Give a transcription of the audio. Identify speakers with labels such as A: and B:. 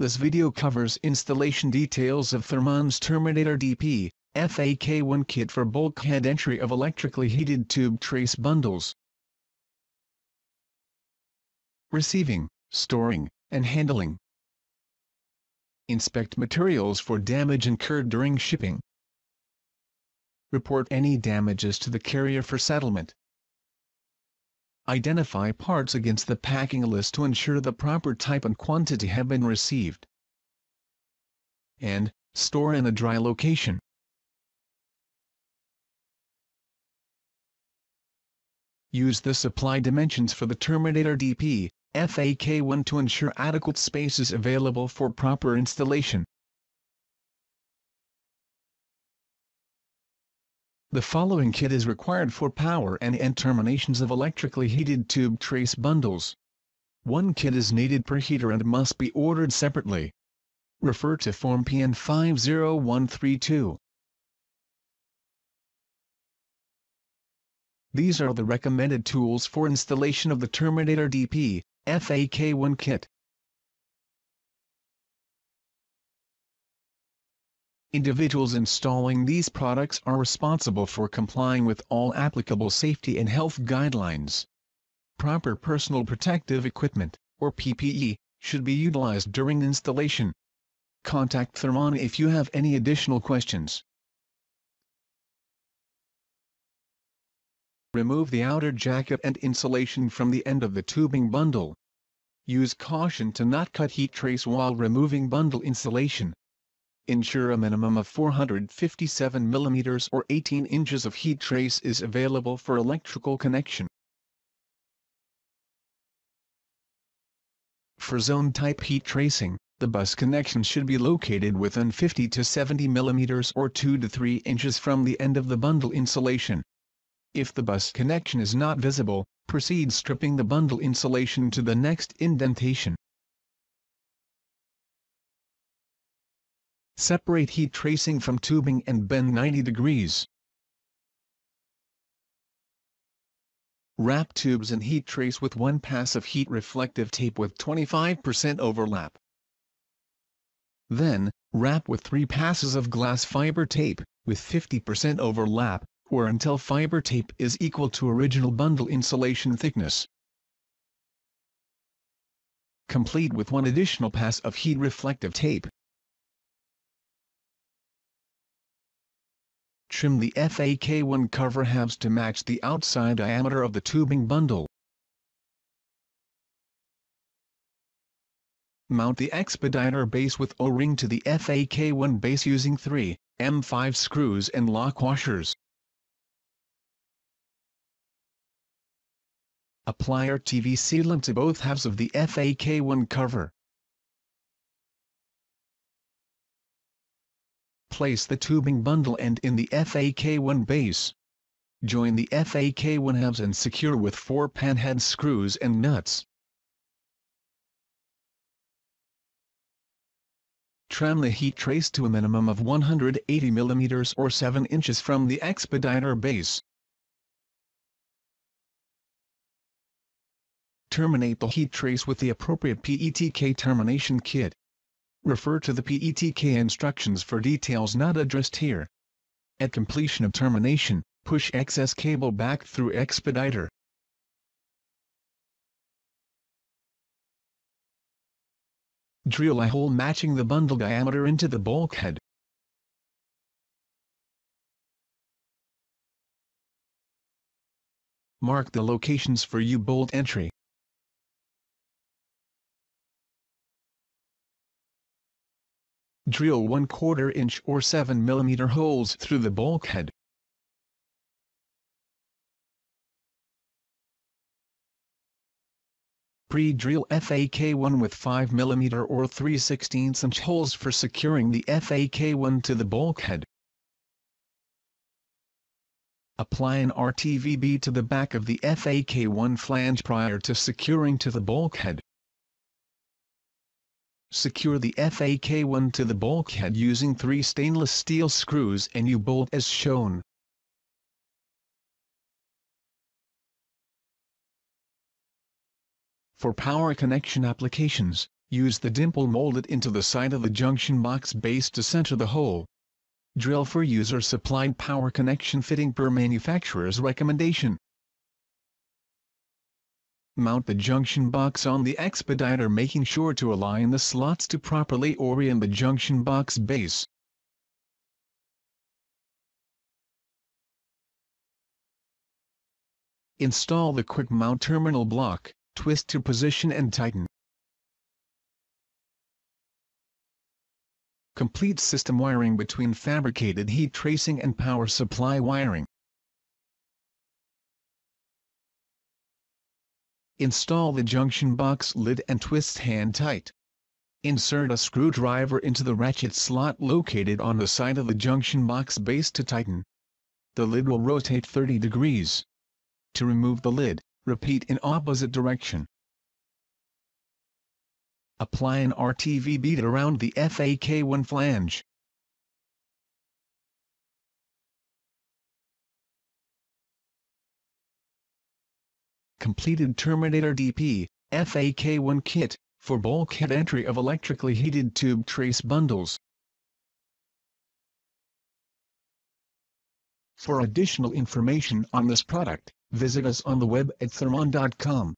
A: This video covers installation details of Thermon's Terminator DP FAK kit for bulkhead entry of electrically heated tube trace bundles. Receiving, storing, and handling. Inspect materials for damage incurred during shipping. Report any damages to the carrier for settlement. Identify parts against the packing list to ensure the proper type and quantity have been received. And, store in a dry location. Use the supply dimensions for the Terminator DP FAK to ensure adequate space is available for proper installation. The following kit is required for power and end terminations of electrically heated tube trace bundles. One kit is needed per heater and must be ordered separately. Refer to Form PN 50132. These are the recommended tools for installation of the Terminator DP FAK kit. Individuals installing these products are responsible for complying with all applicable safety and health guidelines. Proper personal protective equipment, or PPE, should be utilized during installation. Contact Thermon if you have any additional questions. Remove the outer jacket and insulation from the end of the tubing bundle. Use caution to not cut heat trace while removing bundle insulation. Ensure a minimum of 457 mm or 18 inches of heat trace is available for electrical connection. For zone-type heat tracing, the bus connection should be located within 50 to 70 mm or 2 to 3 inches from the end of the bundle insulation. If the bus connection is not visible, proceed stripping the bundle insulation to the next indentation. Separate heat tracing from tubing and bend 90 degrees. Wrap tubes in heat trace with one pass of heat reflective tape with 25% overlap. Then, wrap with 3 passes of glass fiber tape, with 50% overlap, or until fiber tape is equal to original bundle insulation thickness. Complete with 1 additional pass of heat reflective tape. Trim the FAK cover halves to match the outside diameter of the tubing bundle. Mount the expediter base with O-ring to the FAK base using 3M5 screws and lock washers. Apply RTV sealant to both halves of the FAK cover. Place the tubing bundle end in the FAK base. Join the FAK halves and secure with 4 panhead screws and nuts. Trim the heat trace to a minimum of 180 mm or 7 inches from the expediter base. Terminate the heat trace with the appropriate PETK termination kit. Refer to the PETK instructions for details not addressed here. At completion of termination, push excess cable back through expediter. Drill a hole matching the bundle diameter into the bulkhead. Mark the locations for U-bolt entry. Drill 1/4 inch or 7 mm holes through the bulkhead. Pre-drill FAK with 5 mm or 3/16 inch holes for securing the FAK to the bulkhead. Apply an RTVB to the back of the FAK flange prior to securing to the bulkhead. Secure the FAK to the bulkhead using 3 stainless steel screws and U-bolt as shown. For power connection applications, Use the dimple molded into the side of the junction box base to center the hole. Drill for user-supplied power connection fitting per manufacturer's recommendation. Mount the junction box on the expediter, making sure to align the slots to properly orient the junction box base. Install the quick mount terminal block, twist to position and tighten. Complete system wiring between fabricated heat tracing and power supply wiring. Install the junction box lid and twist hand tight. Insert a screwdriver into the ratchet slot located on the side of the junction box base to tighten. The lid will rotate 30 degrees. To remove the lid, repeat in opposite direction. Apply an RTV bead around the FAK1 flange. Completed Terminator DP FAK1 kit for bulkhead entry of electrically heated tube trace bundles. For additional information on this product, visit us on the web at thermon.com.